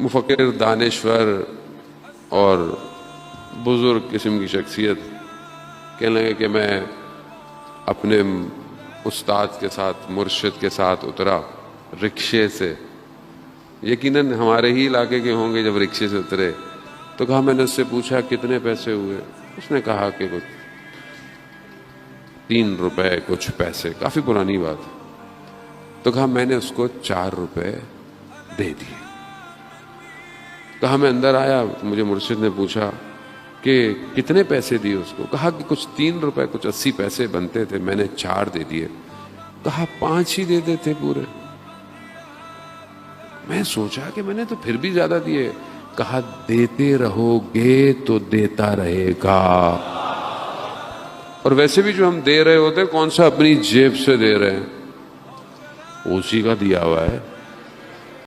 मुफक्किर, दानिश्वर और बुज़ुर्ग किस्म की शख्सियत कहने लगे कि मैं अपने उस्ताद के साथ, मुर्शिद के साथ उतरा रिक्शे से। यकीनन हमारे ही इलाके के होंगे। जब रिक्शे से उतरे तो कहा, मैंने उससे पूछा कितने पैसे हुए। उसने कहा कि कुछ 3 रुपए कुछ पैसे, काफ़ी पुरानी बात। तो कहा मैंने उसको 4 रुपए दे दिए। कहा मैं अंदर आया तो मुझे मुर्शिद ने पूछा कि कितने पैसे दिए उसको। कहा कि कुछ 3 रुपए कुछ 80 पैसे बनते थे, मैंने 4 दे दिए। कहा 5 ही दे देते पूरे। मैं सोचा कि मैंने तो फिर भी ज्यादा दिए। कहा देते रहोगे तो देता रहेगा। और वैसे भी जो हम दे रहे होते कौन सा अपनी जेब से दे रहे हैं, उसी का दिया हुआ है।